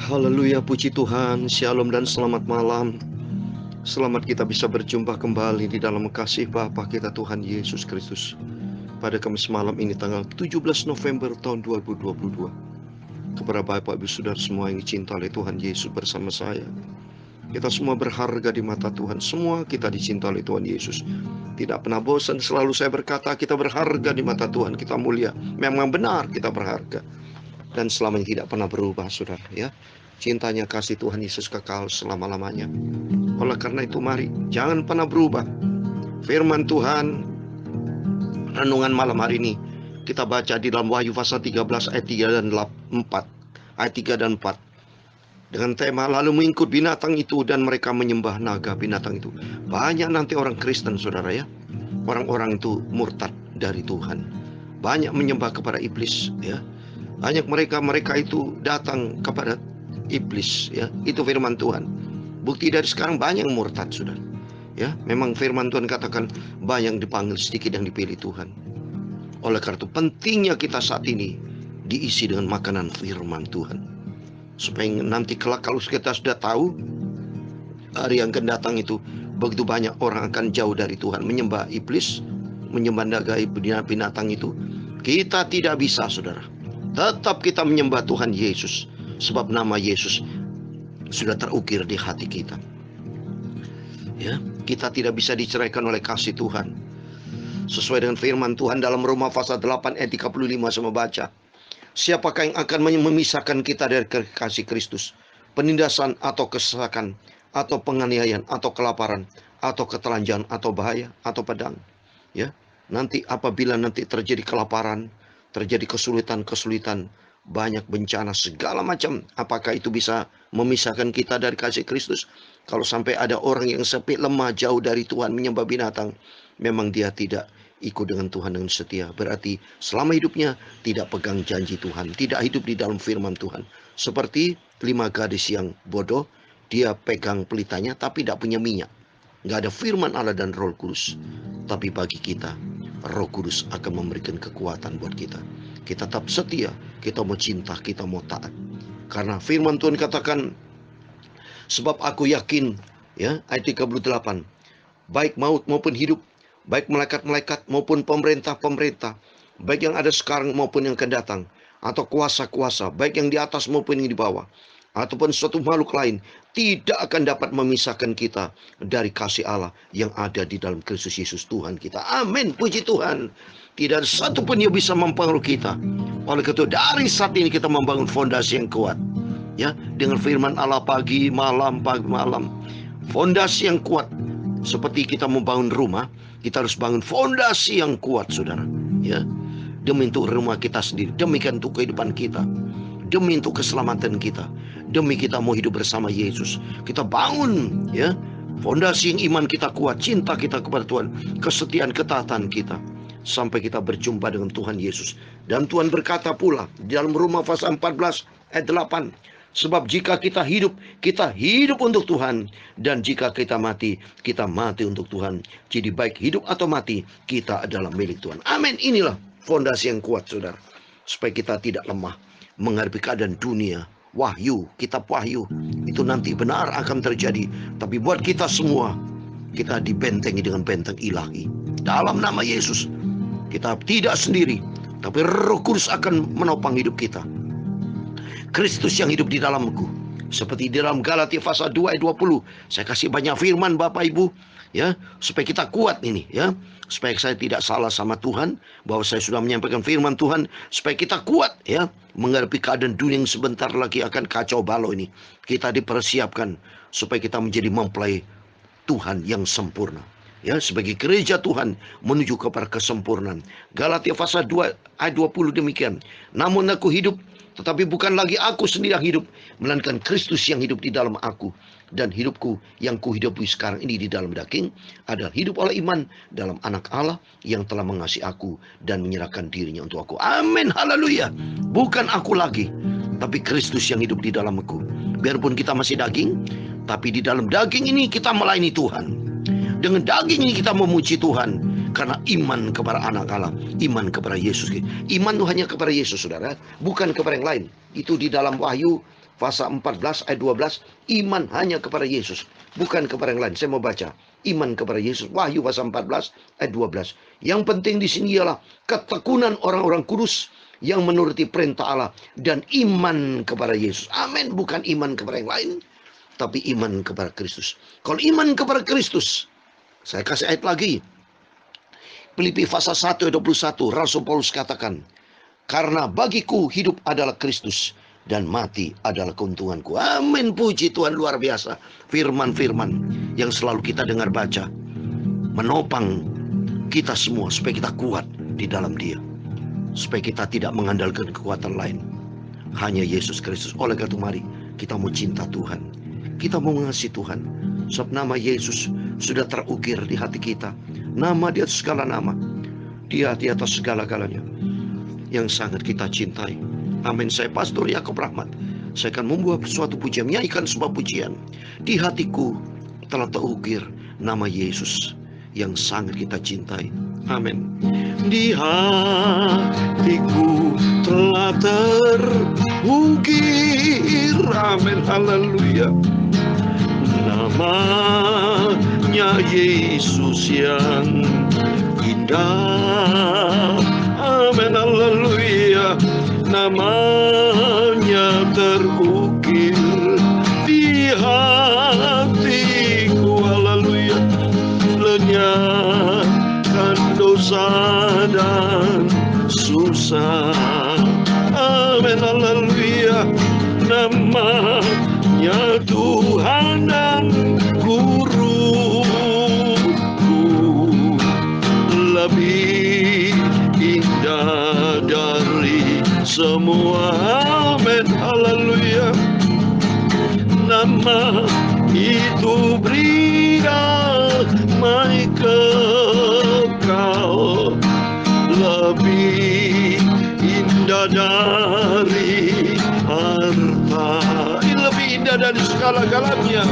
Haleluya, puji Tuhan, shalom dan selamat malam. Selamat kita bisa berjumpa kembali di dalam kasih Bapa kita Tuhan Yesus Kristus. Pada Kamis malam ini tanggal 17 November tahun 2022. Kepada Bapak Ibu Saudara semua yang dicinta oleh Tuhan Yesus bersama saya. Kita semua berharga di mata Tuhan. Semua kita dicinta oleh Tuhan Yesus. Tidak pernah bosan, selalu saya berkata kita berharga di mata Tuhan. Kita mulia, memang benar kita berharga. Dan selamanya tidak pernah berubah, saudara, ya. Cintanya kasih Tuhan Yesus kekal selama-lamanya. Oleh karena itu mari jangan pernah berubah. Firman Tuhan renungan malam hari ini kita baca di dalam Wahyu pasal 13 ayat 3 dan 4. Ayat 3 dan 4. Dengan tema lalu mengikut binatang itu dan mereka menyembah naga binatang itu. Banyak nanti orang Kristen, saudara, ya. Orang-orang itu murtad dari Tuhan. Banyak menyembah kepada iblis, ya. Banyak mereka itu datang kepada iblis, ya. Itu firman Tuhan. Bukti dari sekarang banyak yang murtad, saudara. Ya, memang firman Tuhan katakan banyak yang dipanggil, sedikit yang dipilih Tuhan. Oleh karena itu pentingnya kita saat ini diisi dengan makanan firman Tuhan. Supaya nanti kelak kalau kita sudah tahu hari yang akan datang itu begitu banyak orang akan jauh dari Tuhan, menyembah iblis, menyembah naga binatang itu. Kita tidak bisa, saudara. Tetap kita menyembah Tuhan Yesus. Sebab nama Yesus sudah terukir di hati kita. Ya, kita tidak bisa diceraikan oleh kasih Tuhan. Sesuai dengan firman Tuhan dalam Roma pasal 8 ayat 35 sama baca. Siapakah yang akan memisahkan kita dari kasih Kristus? Penindasan atau kesesakan, atau penganiayaan, atau kelaparan, atau ketelanjangan, atau bahaya, atau pedang. Ya, nanti apabila nanti terjadi kelaparan, terjadi kesulitan, banyak bencana segala macam, apakah itu bisa memisahkan kita dari kasih Kristus? Kalau sampai ada orang yang sepi, lemah, jauh dari Tuhan, menyembah binatang, memang dia tidak ikut dengan Tuhan dengan setia. Berarti selama hidupnya tidak pegang janji Tuhan, tidak hidup di dalam firman Tuhan. Seperti 5 gadis yang bodoh, dia pegang pelitanya tapi tidak punya minyak. Nggak ada firman Allah dan Roh Kudus. Tapi bagi kita, Roh Kudus akan memberikan kekuatan buat kita. Kita tetap setia, kita mau cinta, kita mau taat. Karena firman Tuhan katakan, sebab aku yakin, ya, ayat 38, baik maut maupun hidup, baik malaikat-malaikat maupun pemerintah-pemerintah, baik yang ada sekarang maupun yang akan datang, atau kuasa-kuasa, baik yang di atas maupun yang di bawah, ataupun suatu makhluk lain, tidak akan dapat memisahkan kita dari kasih Allah yang ada di dalam Kristus Yesus Tuhan kita. Amin, puji Tuhan. Tidak ada satu pun yang bisa mempengaruhi kita. Oleh karena itu dari saat ini kita membangun fondasi yang kuat, ya, dengan firman Allah pagi malam. Fondasi yang kuat. Seperti kita membangun rumah, kita harus bangun fondasi yang kuat, saudara, ya. Demi untuk rumah kita sendiri, demikian untuk kehidupan kita, demi untuk keselamatan kita, demi kita mau hidup bersama Yesus. Kita bangun, ya, fondasi yang iman kita kuat, cinta kita kepada Tuhan, kesetiaan ketaatan kita, sampai kita berjumpa dengan Tuhan Yesus. Dan Tuhan berkata pula di dalam Roma pasal 14 ayat 8, sebab jika kita hidup untuk Tuhan, dan jika kita mati untuk Tuhan. Jadi baik hidup atau mati, kita adalah milik Tuhan. Amin. Inilah fondasi yang kuat, saudara, supaya kita tidak lemah menghadapi keadaan dunia. Wahyu, kitab Wahyu itu nanti benar akan terjadi. Tapi buat kita semua, kita dibentengi dengan benteng ilahi. Dalam nama Yesus, kita tidak sendiri, tapi Roh Kudus akan menopang hidup kita. Kristus yang hidup di dalamku. Seperti di dalam Galatia pasal 2 ayat 20. Saya kasih banyak firman Bapak Ibu, ya, supaya kita kuat ini, ya. Supaya saya tidak salah sama Tuhan, bahwa saya sudah menyampaikan firman Tuhan, supaya kita kuat, ya, menghadapi keadaan dunia yang sebentar lagi akan kacau balau ini. Kita dipersiapkan supaya kita menjadi mempelai Tuhan yang sempurna, ya, sebagai gereja Tuhan menuju kepada kesempurnaan. Galatia pasal 2 ayat 20 demikian. Namun aku hidup, tetapi bukan lagi aku sendiri yang hidup, melainkan Kristus yang hidup di dalam aku. Dan hidupku yang kuhidupi sekarang ini di dalam daging adalah hidup oleh iman dalam Anak Allah yang telah mengasihi aku dan menyerahkan dirinya untuk aku. Amin, haleluya. Bukan aku lagi, tapi Kristus yang hidup di dalamku. Biarpun kita masih daging, tapi di dalam daging ini kita melayani Tuhan. Dengan daging ini kita memuji Tuhan. Karena iman kepada Anak Allah, iman kepada Yesus. Iman itu hanya kepada Yesus, saudara, bukan kepada yang lain. Itu di dalam Wahyu Pasal 14 ayat 12, iman hanya kepada Yesus, bukan kepada yang lain. Saya mau baca. Iman kepada Yesus. Wahyu pasal 14 ayat 12. Yang penting di sini ialah ketekunan orang-orang kudus yang menuruti perintah Allah dan iman kepada Yesus. Amin. Bukan iman kepada yang lain, tapi iman kepada Kristus. Kalau iman kepada Kristus, saya kasih ayat lagi. Filipi pasal 1 ayat 21, Rasul Paulus katakan, karena bagiku hidup adalah Kristus dan mati adalah keuntunganku. Amin, puji Tuhan, luar biasa. Firman-firman yang selalu kita dengar baca menopang kita semua supaya kita kuat di dalam Dia, supaya kita tidak mengandalkan kekuatan lain, hanya Yesus Kristus. Oleh karena itu mari kita mau cinta Tuhan, kita mau mengasihi Tuhan, sebab nama Yesus sudah terukir di hati kita. Nama di atas segala nama, Dia di atas segala-galanya, yang sangat kita cintai. Amin. Saya Pastor Yakob Rahmat. Saya akan membuat suatu pujian, menyanyikan sebuah pujian. Di hatiku telah terukir nama Yesus yang sangat kita cintai. Amin. Di hatiku telah terukir, amin, haleluya, namanya Yesus yang indah, amin, haleluya. Namanya terukir di hatiku, haleluya. Lenyapkan dosa dan susah, amin, haleluya. Namanya Tuhan dan Guruku, lebih indah dari semua, amin, haleluya. Nama itu beri damai kekal, lebih indah dari harta, lebih indah dari segala-galanya.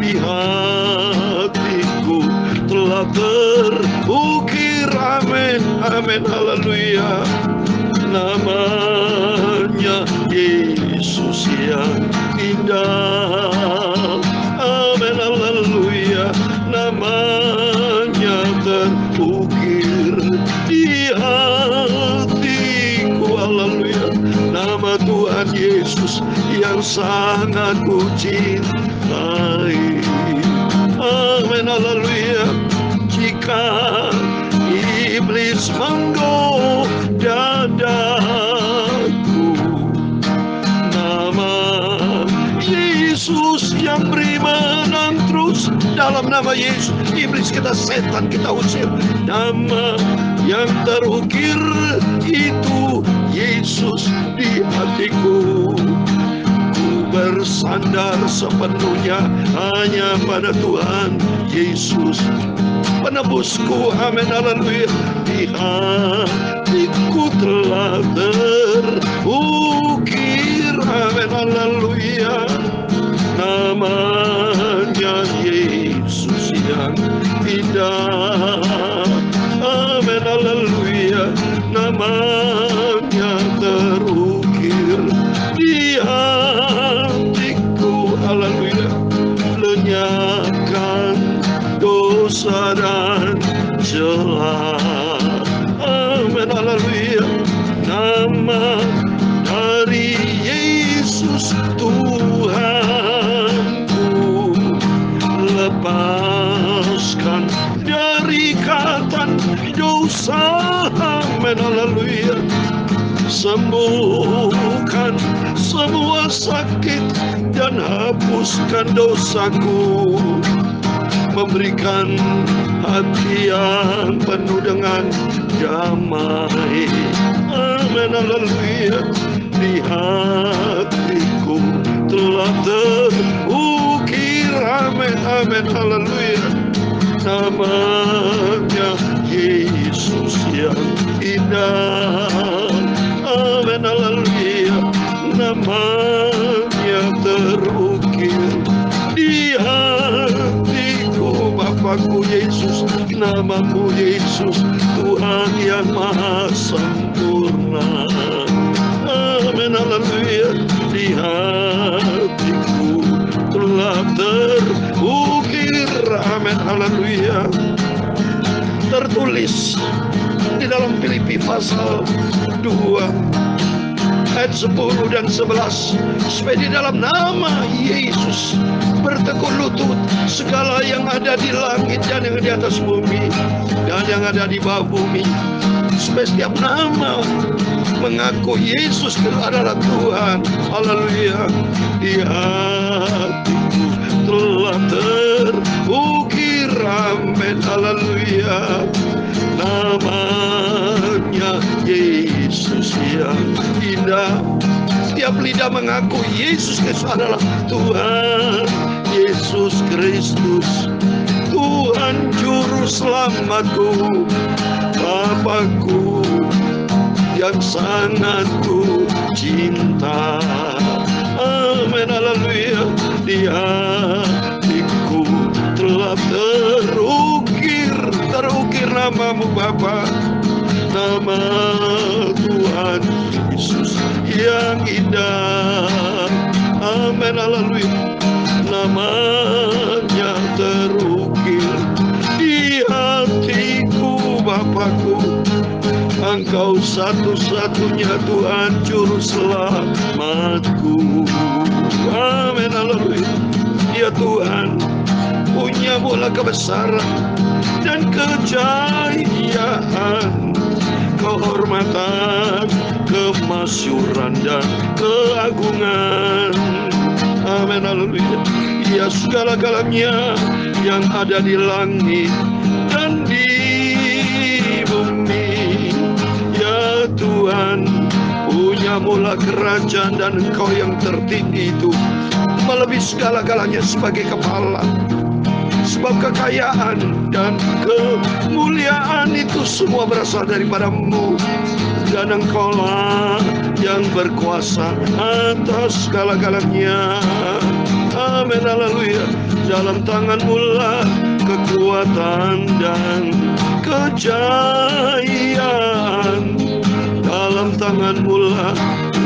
Di hatiku telah terukir, amin, amin, haleluya. Namanya Yesus yang indah, amin, haleluya. Namanya terukir di hatiku, haleluya. Nama Tuhan Yesus yang sangat ku cintai, amin, haleluya. Jika iblis menggoda daku, nama Yesus yang beri menang terus. Dalam nama Yesus, iblis kita, setan kita usir. Nama yang terukir itu Yesus di hatiku. Ku bersandar sepenuhnya hanya pada Tuhan Yesus penebusku, amin, haleluya. Di hatiku telah terukir, amin, haleluya. Namanya Yesus yang indah, amin, haleluya. Namanya terukir di hatiku, haleluya. Lenyapkan dosa dan celah, amin, haleluya. Nama dari Yesus Tuhanku, lepaskan dari ikatan dosa, amin, haleluya. Sembuhkan semua sakit dan hapuskan dosaku. Memberikan hati yang penuh dengan damai, amin, haleluya. Di hatiku telah terukir, amin, amin, haleluya. Namanya Yesus yang indah, amin, haleluya. Namanya terukir di hatiku, Bapakku Yesus. Namamu Yesus, Tuhan yang maha sempurna, amin, haleluya. Di hatiku Haleluya. Tertulis di dalam Filipi pasal 2 ayat 10 dan 11, supaya di dalam nama Yesus bertekuk lutut segala yang ada di langit dan yang di atas bumi dan yang ada di bawah bumi, supaya setiap nama mengaku Yesus adalah Tuhan. Haleluya. Di hatiku telah terukir, amin, haleluya, namanya Yesus yang indah. Setiap lidah mengaku Yesus Kristus adalah Tuhan. Yesus Kristus Tuhan Juru Selamatku, Bapakku yang sangat ku cinta. Amin, haleluya. Di hatiku telah terukir namamu Bapa, nama Tuhan Yesus yang indah. Amin, haleluya. Namanya terukir di hatiku Bapakku. Engkau satu-satunya Tuhan Juru Selamatku. Amin, haleluya. Ya Tuhan, punya mula kebesaran dan kejayaan, kehormatan, kemasyuran dan keagungan. Amin, haleluya. Ya segala-galanya yang ada di langit dan di bumi. Ya Tuhan, punya mula kerajaan dan Engkau yang tertinggi itu melebihi segala-galanya sebagai kepala. Sebab kekayaan dan kemuliaan itu semua berasal daripada-Mu, dan Engkaulah yang berkuasa atas segala-galanya. Amin, haleluya. Dalam tangan-Mu lah kekuatan dan kejayaan. Dalam tangan-Mu lah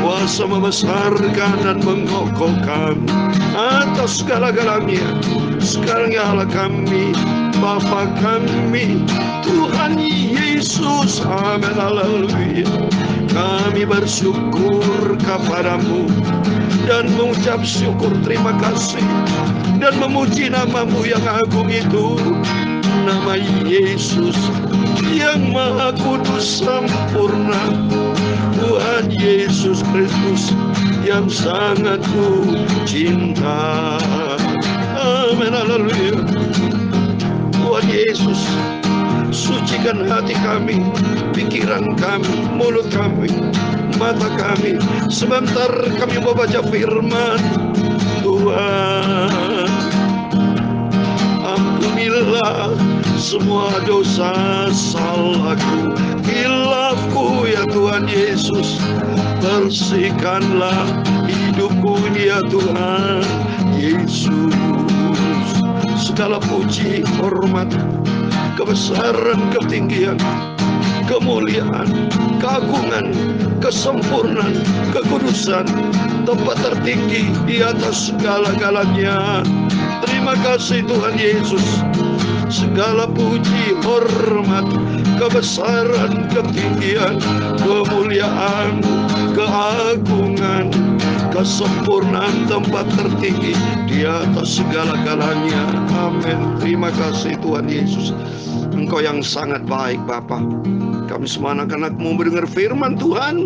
kuasa membesarkan dan mengokohkan atas segala-galanya. Sekarang ya Allah kami, Bapa kami, Tuhan Yesus, amin, haleluya. Kami bersyukur kepada-Mu dan mengucap syukur terima kasih dan memuji nama-Mu yang agung itu, nama Yesus yang Maha Kudus sempurna, Tuhan Yesus Kristus yang sangat ku cinta. Amin, haleluya. Tuhan Yesus, sucikan hati kami, pikiran kami, mulut kami, mata kami, sebentar kami membaca firman Tuhan. Ampunilah semua dosa salahku, hilafku ya Tuhan Yesus. Bersihkanlah hidupku ya Tuhan Yesus. Segala puji, hormat, kebesaran, ketinggian, kemuliaan, keagungan, kesempurnaan, kekudusan, tempat tertinggi di atas segala-galanya. Terima kasih Tuhan Yesus. Segala puji, hormat, kebesaran, ketinggian, kemuliaan, keagungan, kesempurnaan, tempat tertinggi di atas segala-galanya. Amin. Terima kasih Tuhan Yesus. Engkau yang sangat baik Bapa. Kami semua anak-anak-Mu mendengar firman Tuhan.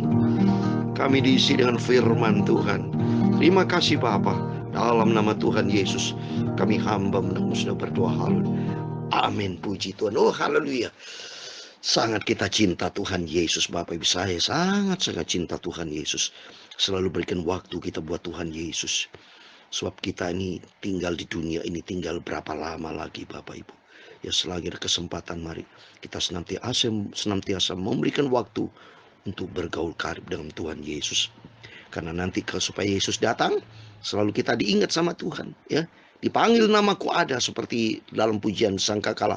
Kami diisi dengan firman Tuhan. Terima kasih Bapa. Dalam nama Tuhan Yesus kami hamba mendengar sudah berdoa. Amin, puji Tuhan. Oh haleluya. Sangat kita cinta Tuhan Yesus Bapak Ibu. Saya sangat-sangat cinta Tuhan Yesus. Selalu berikan waktu kita buat Tuhan Yesus. Sebab kita ini tinggal di dunia ini tinggal berapa lama lagi Bapak Ibu. Ya selagi ada kesempatan mari kita senantiasa memberikan waktu untuk bergaul karib dengan Tuhan Yesus. Karena nanti supaya Yesus datang selalu kita diingat sama Tuhan ya. Dipanggil namaku ada seperti dalam pujian sangkakala.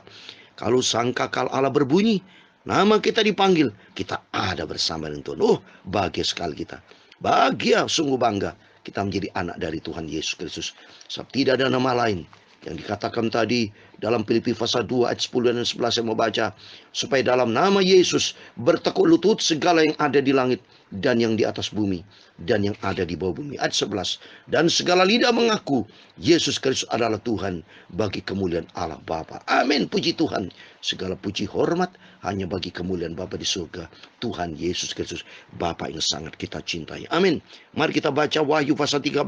Kalau sangkakala Allah berbunyi, nama kita dipanggil, kita ada bersama dengan Tuhan. Oh, bahagia sekali kita. Bahagia, sungguh bangga kita menjadi anak dari Tuhan Yesus Kristus. Sebab tidak ada nama lain Yang dikatakan tadi dalam Filipi pasal 2 ayat 10 dan 11 saya mau baca. Supaya dalam nama Yesus bertekuk lutut segala yang ada di langit dan yang di atas bumi dan yang ada di bawah bumi. Ayat 11. Dan segala lidah mengaku Yesus Kristus adalah Tuhan bagi kemuliaan Allah Bapa. Amin. Puji Tuhan. Segala puji hormat hanya bagi kemuliaan Bapa di surga. Tuhan Yesus Kristus, Bapa yang sangat kita cintai. Amin. Mari kita baca Wahyu pasal 13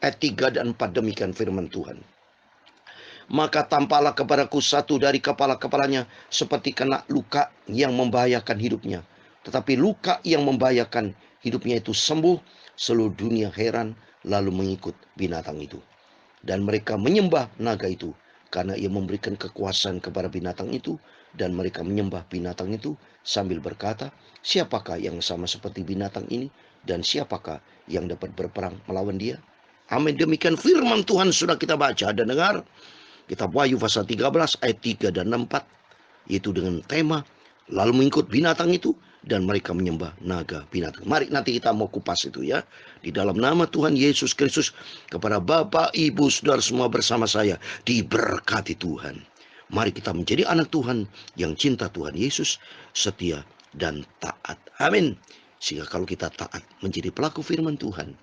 ayat 3 dan 4. Demikian firman Tuhan. Maka tampaklah kepadaku satu dari kepala-kepalanya seperti kena luka yang membahayakan hidupnya. Tetapi luka yang membahayakan hidupnya itu sembuh. Seluruh dunia heran lalu mengikut binatang itu. Dan mereka menyembah naga itu karena ia memberikan kekuasaan kepada binatang itu. Dan mereka menyembah binatang itu sambil berkata, siapakah yang sama seperti binatang ini? Dan siapakah yang dapat berperang melawan dia? Amin. Demikian firman Tuhan sudah kita baca dan dengar. Kitab Wahyu pasal 13 ayat 3 dan 4. Yaitu dengan tema lalu mengikut binatang itu dan mereka menyembah naga binatang. Mari nanti kita mau kupas itu ya. Di dalam nama Tuhan Yesus Kristus, kepada Bapak, Ibu, Saudara semua bersama saya diberkati Tuhan. Mari kita menjadi anak Tuhan yang cinta Tuhan Yesus, setia dan taat. Amin. Sehingga kalau kita taat menjadi pelaku firman Tuhan,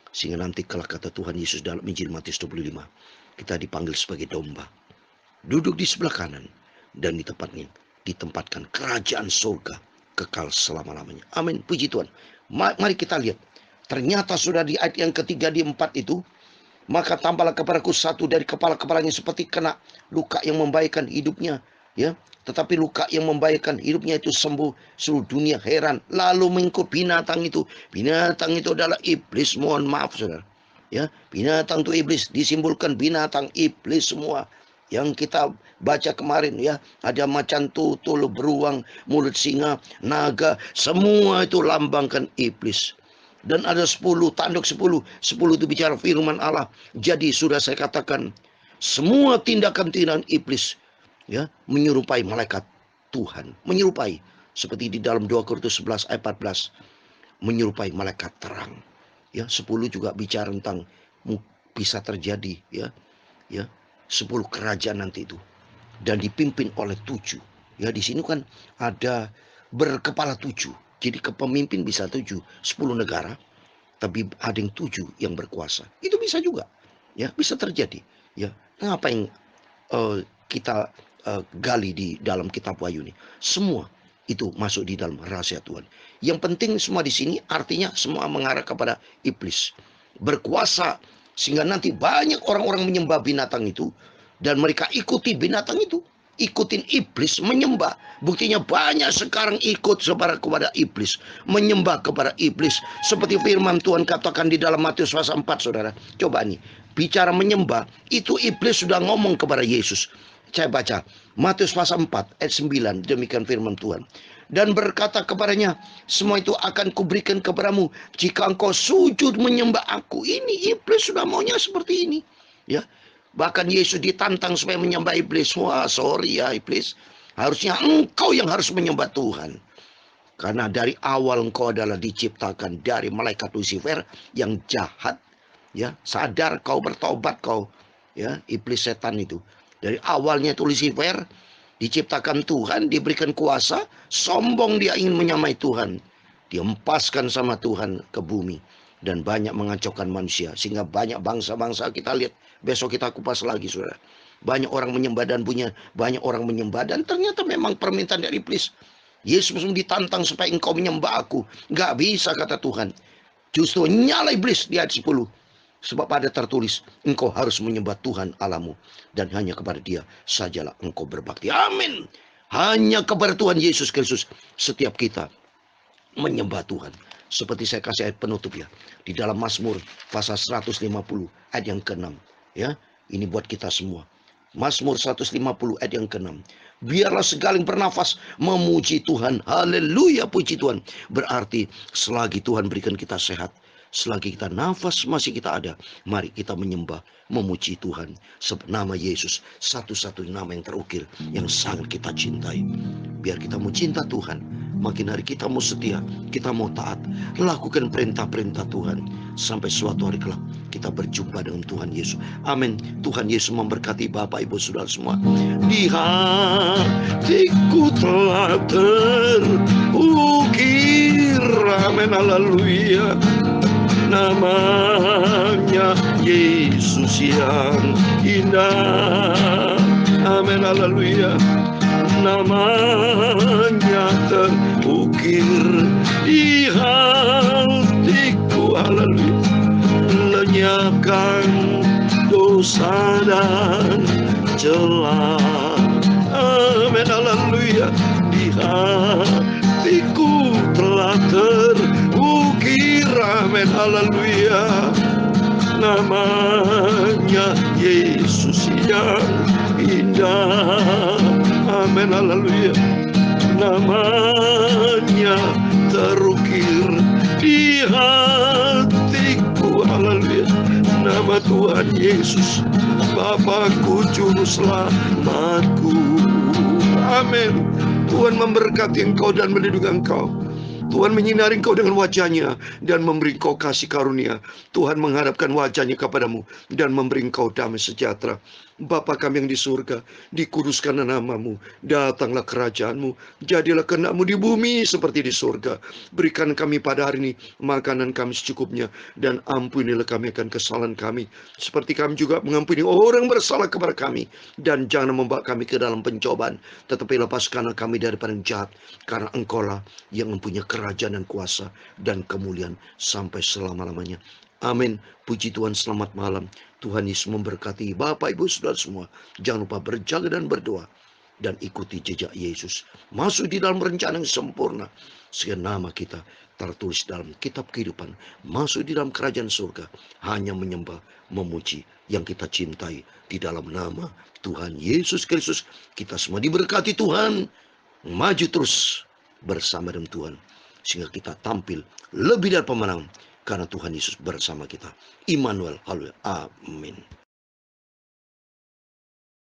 sehingga nanti kelak kata Tuhan Yesus dalam Injil Matius 25, kita dipanggil sebagai domba, duduk di sebelah kanan, dan ditempatkan kerajaan surga kekal selama-lamanya. Amin. Puji Tuhan. Mari kita lihat. Ternyata sudah di ayat yang ketiga di 4 itu, maka tampaklah kepadaku satu dari kepala-kepalanya seperti kena luka yang membahayakan hidupnya, ya. Tetapi luka yang membahayakan hidupnya itu sembuh. Seluruh dunia heran lalu mengikut binatang itu. Binatang itu adalah iblis. Mohon maaf saudara. Ya, binatang itu iblis, disimbolkan binatang iblis semua yang kita baca kemarin ya. Ada macan tutul, beruang, mulut singa, naga, semua itu lambangkan iblis. Dan ada 10 tanduk 10 itu bicara firman Allah. Jadi sudah saya katakan, semua tindakan-tindakan iblis ya menyerupai malaikat Tuhan, menyerupai seperti di dalam 2 Korintus 11 ayat 14, menyerupai malaikat terang. Ya, 10 juga bicara tentang bisa terjadi ya 10 kerajaan nanti itu dan dipimpin oleh 7. Ya, di sini kan ada berkepala 7. Jadi kepemimpin bisa 7, 10 negara, tapi ada yang 7 yang berkuasa. Itu bisa juga. Ya, bisa terjadi. Ya, apa yang kita gali di dalam kitab Wahyu ini? Semua itu masuk di dalam rahasia Tuhan. Yang penting semua di sini artinya semua mengarah kepada iblis. Berkuasa sehingga nanti banyak orang-orang menyembah binatang itu dan mereka ikuti binatang itu. Ikutin iblis, menyembah. Buktinya banyak sekarang ikut kepada iblis, menyembah kepada iblis. Seperti firman Tuhan katakan di dalam Matius pasal 4, saudara. Coba nih, bicara menyembah, itu iblis sudah ngomong kepada Yesus. Saya baca Matius pasal 4 ayat 9, demikian firman Tuhan. Dan berkata kepadanya, semua itu akan kuberikan kepadamu jika engkau sujud menyembah aku. Ini iblis sudah maunya seperti ini. Ya, bahkan Yesus ditantang supaya menyembah iblis. Wah, sorry ya iblis. Harusnya engkau yang harus menyembah Tuhan. Karena dari awal engkau adalah diciptakan dari malaikat Lucifer yang jahat. Ya, sadar kau, bertobat kau. Ya, iblis setan itu. Dari awalnya itu Lucifer diciptakan Tuhan, diberikan kuasa, sombong dia ingin menyamai Tuhan. Diempaskan sama Tuhan ke bumi dan banyak mengacaukan manusia sehingga banyak bangsa-bangsa. Kita lihat besok kita kupas lagi saudara. Banyak orang menyembah dan banyak orang menyembah dan ternyata memang permintaan dari iblis. Yesus ditantang supaya engkau menyembah aku. Gak bisa kata Tuhan. Justru nyala iblis di ayat 10. Sebab ada tertulis, engkau harus menyembah Tuhan Allahmu dan hanya kepada Dia sajalah engkau berbakti. Amin. Hanya kepada Tuhan Yesus Kristus setiap kita menyembah Tuhan. Seperti saya kasih ayat penutup ya. Di dalam Mazmur pasal 150 ayat yang ke-6. Ya, ini buat kita semua. Mazmur 150 ayat yang ke-6. Biarlah segala yang bernafas memuji Tuhan. Haleluya, puji Tuhan. Berarti selagi Tuhan berikan kita sehat, selagi kita nafas masih kita ada, mari kita menyembah, memuji Tuhan. Sebab nama Yesus satu-satunya nama yang terukir, yang sangat kita cintai. Biar kita mau cinta Tuhan, makin hari kita mau setia, kita mau taat, lakukan perintah-perintah Tuhan, sampai suatu hari kelak kita berjumpa dengan Tuhan Yesus. Amin. Tuhan Yesus memberkati Bapak Ibu Saudara semua. Di hatiku telah terukir, amin, haleluya, namanya Yesus yang indah, amin, haleluya, namanya terukir di hatiku, haleluya, lenyapkan dosa dan celah, amin, haleluya, di hatiku telah terukir, amin, haleluya, namanya Yesus yang indah, amin, haleluya, namanya terukir di hatiku, haleluya, nama Tuhan Yesus, Bapakku, Juru Selamatku, amin. Tuhan memberkati engkau dan melindungi engkau. Tuhan menyinari engkau dengan wajah-Nya dan memberi engkau kasih karunia. Tuhan menghadapkan wajah-Nya kepadamu dan memberi engkau damai sejahtera. Bapa kami yang di surga, dikuduskanlah nama-Mu, datanglah kerajaan-Mu, jadilah kehendak-Mu di bumi seperti di surga. Berikan kami pada hari ini makanan kami secukupnya, dan ampunilah kami akan kesalahan kami, seperti kami juga mengampuni orang bersalah kepada kami. Dan jangan membawa kami ke dalam pencobaan, tetapi lepaskanlah kami daripada yang jahat, karena Engkau-lah yang mempunyai kerajaan dan kuasa dan kemuliaan sampai selama-lamanya. Amin. Puji Tuhan, selamat malam. Tuhan Yesus memberkati Bapak Ibu Saudara semua. Jangan lupa berjaga dan berdoa, dan ikuti jejak Yesus. Masuk di dalam rencana yang sempurna, sehingga nama kita tertulis dalam kitab kehidupan. Masuk di dalam kerajaan surga, hanya menyembah, memuji yang kita cintai di dalam nama Tuhan Yesus Kristus. Kita semua diberkati Tuhan. Maju terus bersama dengan Tuhan, sehingga kita tampil lebih dari pemenang, karena Tuhan Yesus bersama kita. Immanuel, haleluya, amin.